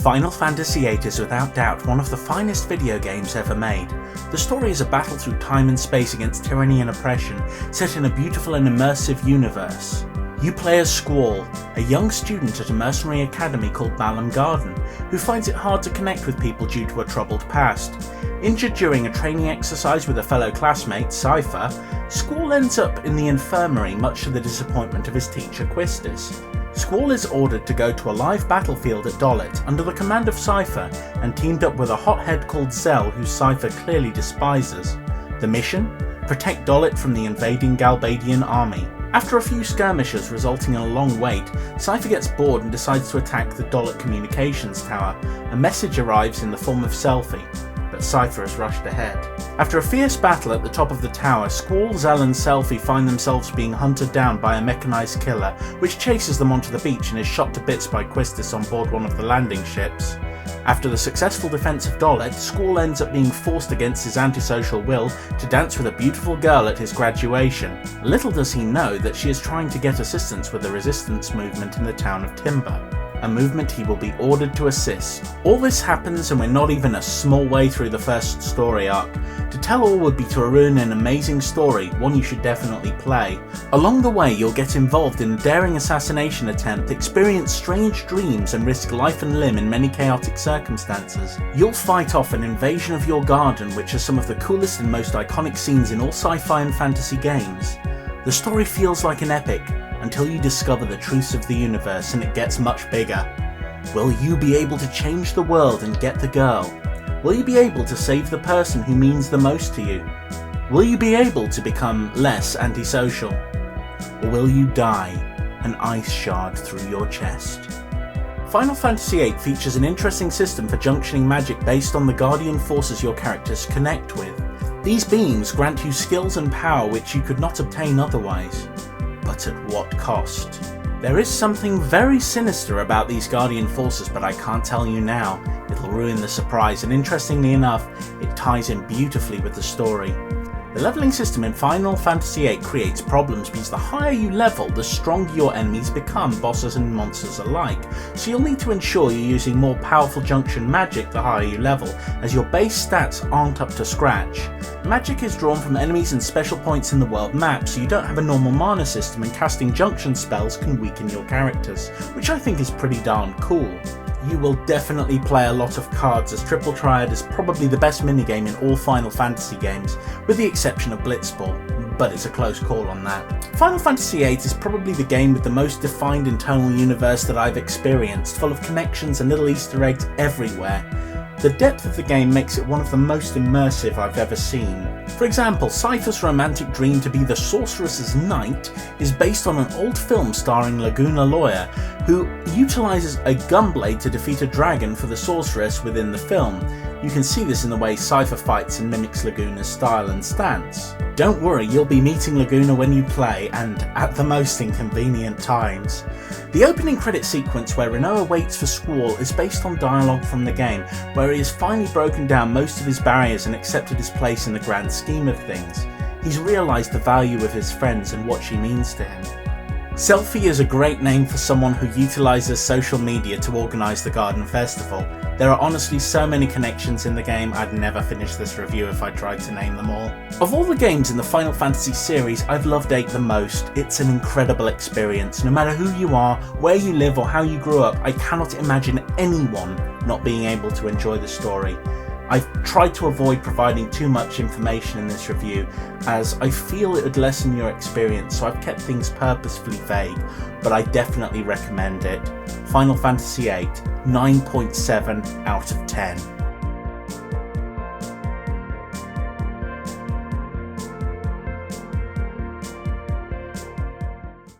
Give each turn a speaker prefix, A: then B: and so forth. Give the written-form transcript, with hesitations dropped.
A: Final Fantasy VIII is without doubt one of the finest video games ever made. The story is a battle through time and space against tyranny and oppression, set in a beautiful and immersive universe. You play as Squall, a young student at a mercenary academy called Balamb Garden, who finds it hard to connect with people due to a troubled past. Injured during a training exercise with a fellow classmate, Seifer, Squall ends up in the infirmary much to the disappointment of his teacher Quistis. Squall is ordered to go to a live battlefield at Dollet under the command of Seifer and teamed up with a hothead called Zell who Seifer clearly despises. The mission? Protect Dollet from the invading Galbadian army. After a few skirmishes resulting in a long wait, Seifer gets bored and decides to attack the Dollet Communications tower. A message arrives in the form of Selfie, but Seifer has rushed ahead. After a fierce battle at the top of the tower, Squall, Zell and Selfie find themselves being hunted down by a mechanized killer, which chases them onto the beach and is shot to bits by Quistis on board one of the landing ships. After the successful defense of Dollet, Squall ends up being forced against his antisocial will to dance with a beautiful girl at his graduation. Little does he know that she is trying to get assistance with the resistance movement in the town of Timber, a movement he will be ordered to assist. All this happens and we're not even a small way through the first story arc. To tell all would be to ruin an amazing story, one you should definitely play. Along the way you'll get involved in a daring assassination attempt, experience strange dreams and risk life and limb in many chaotic circumstances. You'll fight off an invasion of your garden, which has some of the coolest and most iconic scenes in all sci-fi and fantasy games. The story feels like an epic, until you discover the truths of the universe and it gets much bigger. Will you be able to change the world and get the girl? Will you be able to save the person who means the most to you? Will you be able to become less antisocial? Or will you die, an ice shard through your chest? Final Fantasy VIII features an interesting system for junctioning magic based on the guardian forces your characters connect with. These beings grant you skills and power which you could not obtain otherwise. But at what cost? There is something very sinister about these guardian forces, but I can't tell you now. It'll ruin the surprise, and interestingly enough, it ties in beautifully with the story. The leveling system in Final Fantasy VIII creates problems because the higher you level, the stronger your enemies become, bosses and monsters alike, so you'll need to ensure you're using more powerful junction magic the higher you level, as your base stats aren't up to scratch. Magic is drawn from enemies and special points in the world map, so you don't have a normal mana system, and casting junction spells can weaken your characters, which I think is pretty darn cool. You will definitely play a lot of cards, as Triple Triad is probably the best minigame in all Final Fantasy games, with the exception of Blitzball, but it's a close call on that. Final Fantasy VIII is probably the game with the most defined internal universe that I've experienced, full of connections and little Easter eggs everywhere. The depth of the game makes it one of the most immersive I've ever seen. For example, Seifer's romantic dream to be the sorceress's knight is based on an old film starring Laguna Lawyer, who utilises a gunblade to defeat a dragon for the sorceress within the film. You can see this in the way Seifer fights and mimics Laguna's style and stance. Don't worry, you'll be meeting Laguna when you play, and at the most inconvenient times. The opening credit sequence where Rinoa waits for Squall is based on dialogue from the game, where he has finally broken down most of his barriers and accepted his place in the grand scheme of things. He's realised the value of his friends and what she means to him. Selfie is a great name for someone who utilises social media to organise the Garden Festival. There are honestly so many connections in the game, I'd never finish this review if I tried to name them all. Of all the games in the Final Fantasy series, I've loved VIII the most. It's an incredible experience. No matter who you are, where you live or how you grew up, I cannot imagine anyone not being able to enjoy the story. I've tried to avoid providing too much information in this review, as I feel it would lessen your experience, so I've kept things purposefully vague, but I definitely recommend it. Final Fantasy VIII, 9.7 out of 10.